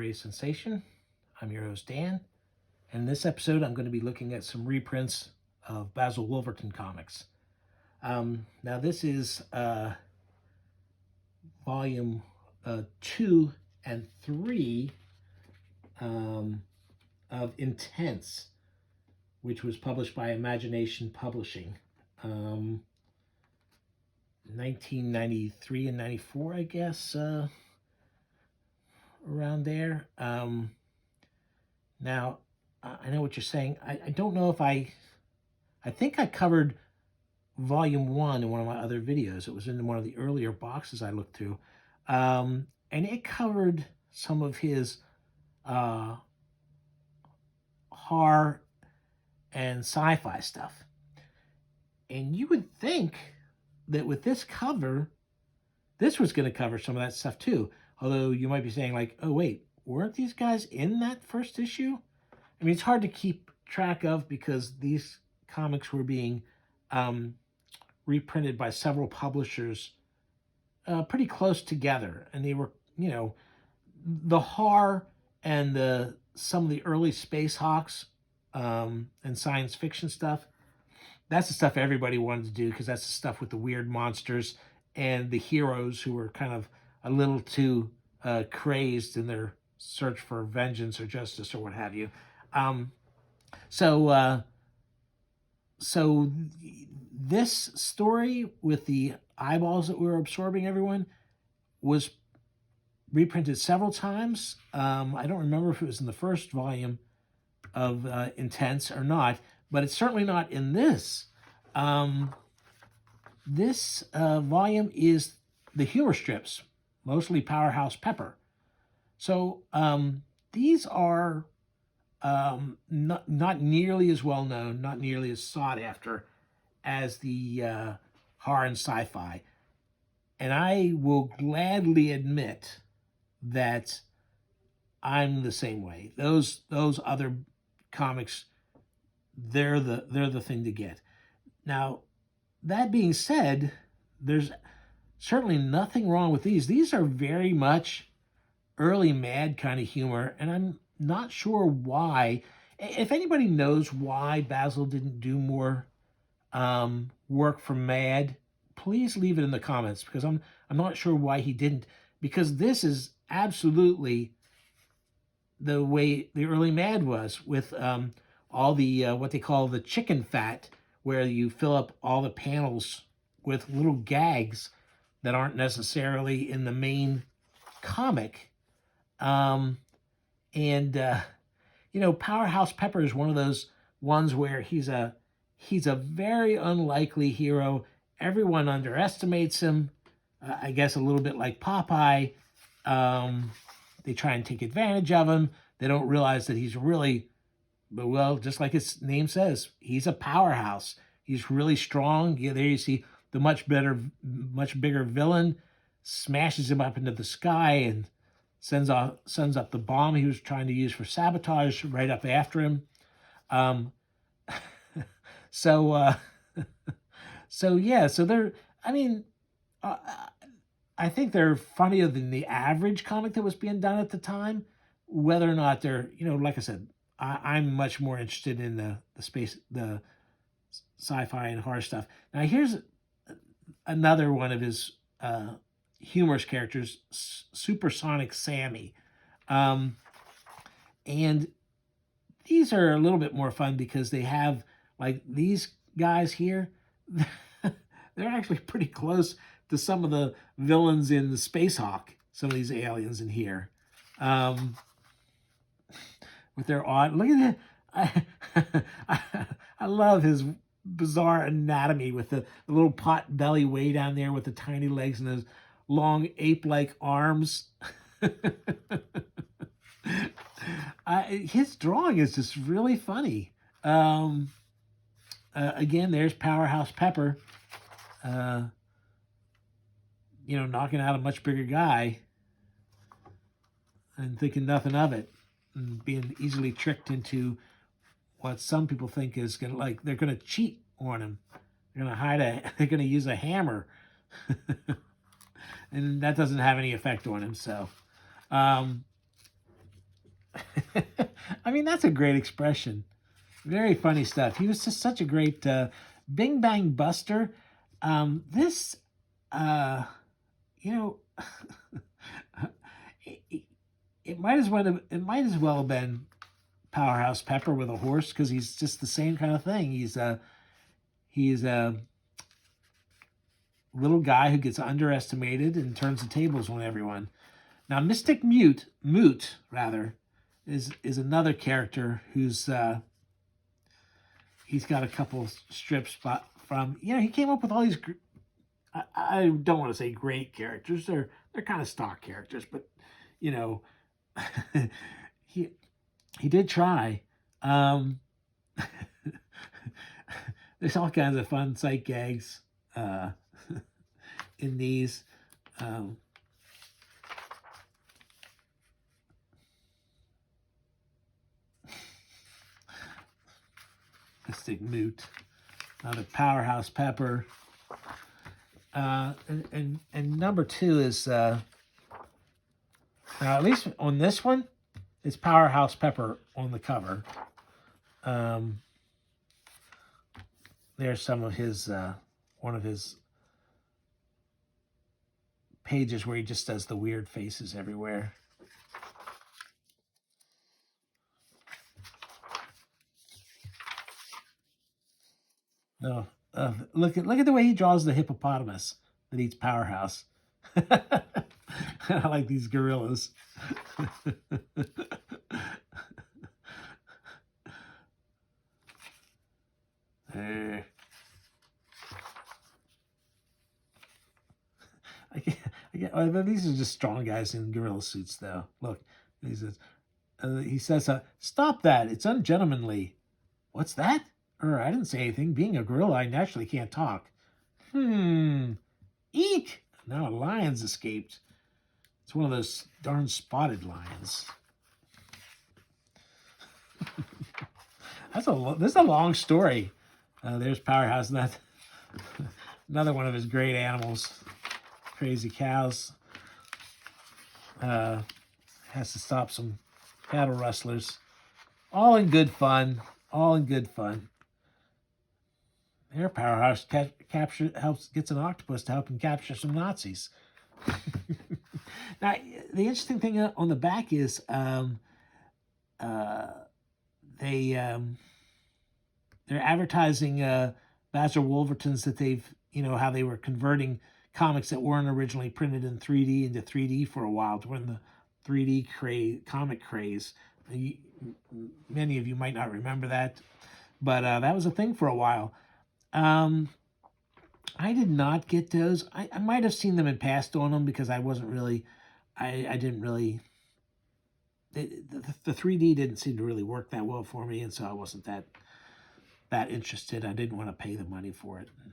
story sensation. I'm your host, Dan. And in this episode, I'm going to be looking at some reprints of Basil Wolverton comics. Now, this is volume 2 and 3 of Intense, which was published by Imagination Publishing. 1993 and 94, I guess, around there. Now, I know what you're saying. I don't know if I think I covered volume 1 in one of my other videos. It was in one of the earlier boxes I looked through. And it covered some of his horror and sci-fi stuff. And you would think that with this cover, this was going to cover some of that stuff too. Although you might be saying like, oh wait, weren't these guys in that first issue? I mean, it's hard to keep track of because these comics were being reprinted by several publishers pretty close together. And they were, you know, the horror and some of the early Space Hawks and science fiction stuff. That's the stuff everybody wanted to do because that's the stuff with the weird monsters and the heroes who were kind of a little too crazed in their search for vengeance or justice or what have you. So this story with the eyeballs that we were absorbing everyone was reprinted several times. I don't remember if it was in the first volume of Intense or not, but it's certainly not in this. This volume is the humor strips, mostly Powerhouse Pepper. So these are not nearly as well known, not nearly as sought after as the horror and sci-fi. And I will gladly admit that I'm the same way. Those other comics, they're the thing to get. Now, that being said, there's certainly nothing wrong with these. These are very much early Mad kind of humor, and I'm not sure why. If anybody knows why Basil didn't do more work for Mad, please leave it in the comments because I'm not sure why he didn't. Because this is absolutely the way the early Mad was with all the what they call the chicken fat, where you fill up all the panels with little gags that aren't necessarily in the main comic. You know, Powerhouse Pepper is one of those ones where he's a very unlikely hero. Everyone underestimates him. I guess a little bit like Popeye. They try and take advantage of him. They don't realize that he's really, well, just like his name says, he's a powerhouse. He's really strong. Yeah, there you see the much bigger villain smashes him up into the sky and sends up the bomb he was trying to use for sabotage right up after him. So they're, I mean, I think they're funnier than the average comic that was being done at the time. Whether or not they're, you know, like I said, I'm much more interested in the sci-fi and horror stuff. Now here's another one of his humorous characters, Supersonic Sammy. And these are a little bit more fun because they have, like, these guys here, they're actually pretty close to some of the villains in the Space Hawk, some of these aliens in here. With their odd, look at that. I love his bizarre anatomy with the little pot belly way down there with the tiny legs and those long ape-like arms. His drawing is just really funny. Again, there's Powerhouse Pepper, you know, knocking out a much bigger guy and thinking nothing of it, and being easily tricked into what some people think is gonna, like, they're gonna cheat on him. They're gonna use a hammer, and that doesn't have any effect on him. So, I mean, that's a great expression. Very funny stuff. He was just such a great Bing Bang Buster. This, uh, you know, it, it might as well have been Powerhouse Pepper with a horse because he's just the same kind of thing. He's a little guy who gets underestimated and turns the tables on everyone. Now, Mystic Moot rather, is another character who's he's got a couple strips from. He came up with all these. I don't want to say great characters. They're kind of stock characters, but you know, he he did try. Um, there's all kinds of fun sight gags in these. Um, Mystic Moot, the Powerhouse Pepper, and number two is at least on this one, it's Powerhouse Pepper on the cover. There's some of his one of his pages where he just does the weird faces everywhere. No, look at the way he draws the hippopotamus that eats Powerhouse. I like these gorillas. These are just strong guys in gorilla suits, though. Look, he says, "Stop that! It's ungentlemanly." What's that? I didn't say anything. Being a gorilla, I naturally can't talk. Eek! Now a lion's escaped. It's one of those darn spotted lions. This is a long story. There's Powerhouse, and that's another one of his great animals. Crazy cows. Has to stop some cattle rustlers. All in good fun. Their Powerhouse gets an octopus to help him capture some Nazis. Now, the interesting thing on the back is they're advertising Basil Wolverton's that how they were converting comics that weren't originally printed in 3D into 3D for a while during the 3D comic craze. Many of you might not remember that, but that was a thing for a while. I did not get those. I might have seen them and passed on them because I wasn't really, I didn't really, the 3D didn't seem to really work that well for me, and so I wasn't that interested. I didn't want to pay the money for it and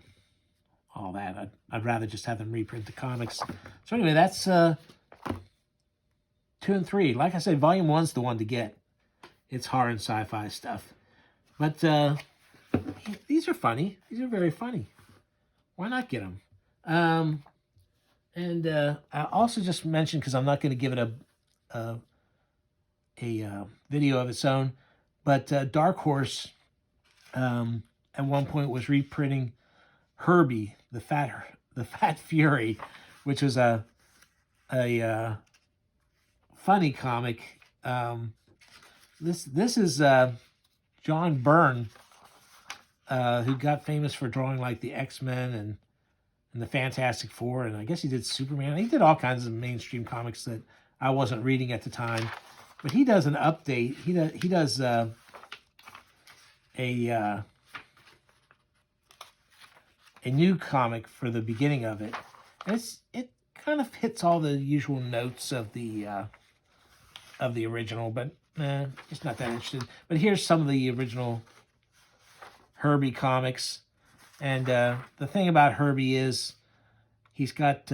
all that. I'd rather just have them reprint the comics. So anyway, that's 2 and 3. Like I said, Volume 1's the one to get. It's horror and sci-fi stuff. But these are funny. These are very funny. Why not get them? And I also just mentioned, because I'm not going to give it a video of its own, but Dark Horse at one point was reprinting Herbie, the Fat Fury, which was a funny comic. This is John Byrne, who got famous for drawing like the X-Men and the Fantastic Four, and I guess he did Superman. He did all kinds of mainstream comics that I wasn't reading at the time. But he does an update. He does a new comic for the beginning of it. It kind of hits all the usual notes of the original, but just not that interested. But here's some of the original Herbie comics. And the thing about Herbie is he's got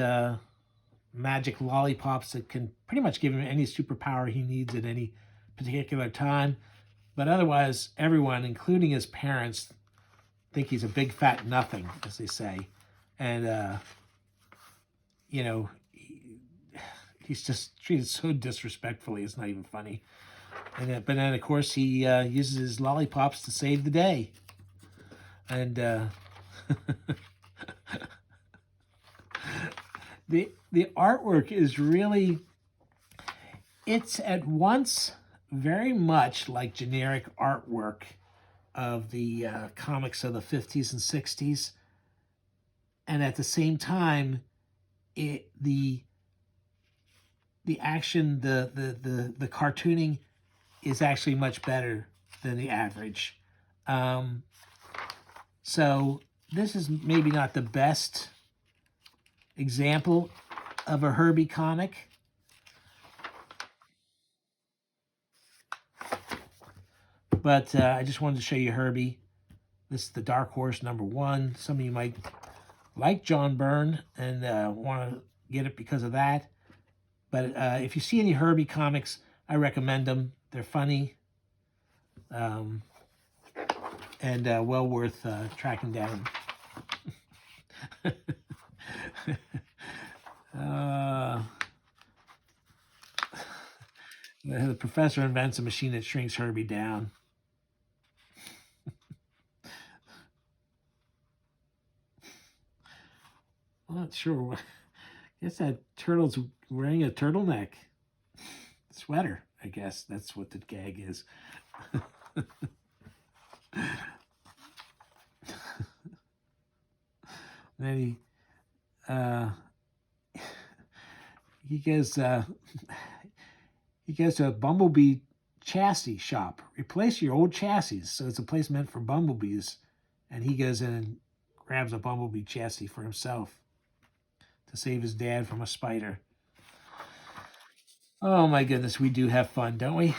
magic lollipops that can pretty much give him any superpower he needs at any particular time. But otherwise, everyone, including his parents, think he's a big fat nothing, as they say. And, he's just treated so disrespectfully, it's not even funny. But then, of course, he uses his lollipops to save the day. And the artwork is really, it's at once very much like generic artwork of the comics of the 50s and 60s. And at the same time, the action, the cartooning is actually much better than the average. So this is maybe not the best example of a Herbie comic. But I just wanted to show you Herbie. This is the Dark Horse #1. Some of you might like John Byrne and want to get it because of that. But if you see any Herbie comics, I recommend them. They're funny and well worth tracking down. The professor invents a machine that shrinks Herbie down. I'm not sure. I guess that turtle's wearing a turtleneck sweater. I guess that's what the gag is. Then he goes to a bumblebee chassis shop. Replace your old chassis. So it's a place meant for bumblebees. And he goes in and grabs a bumblebee chassis for himself to save his dad from a spider. Oh my goodness, we do have fun, don't we?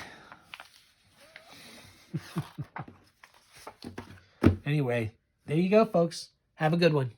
Anyway, there you go, folks. Have a good one.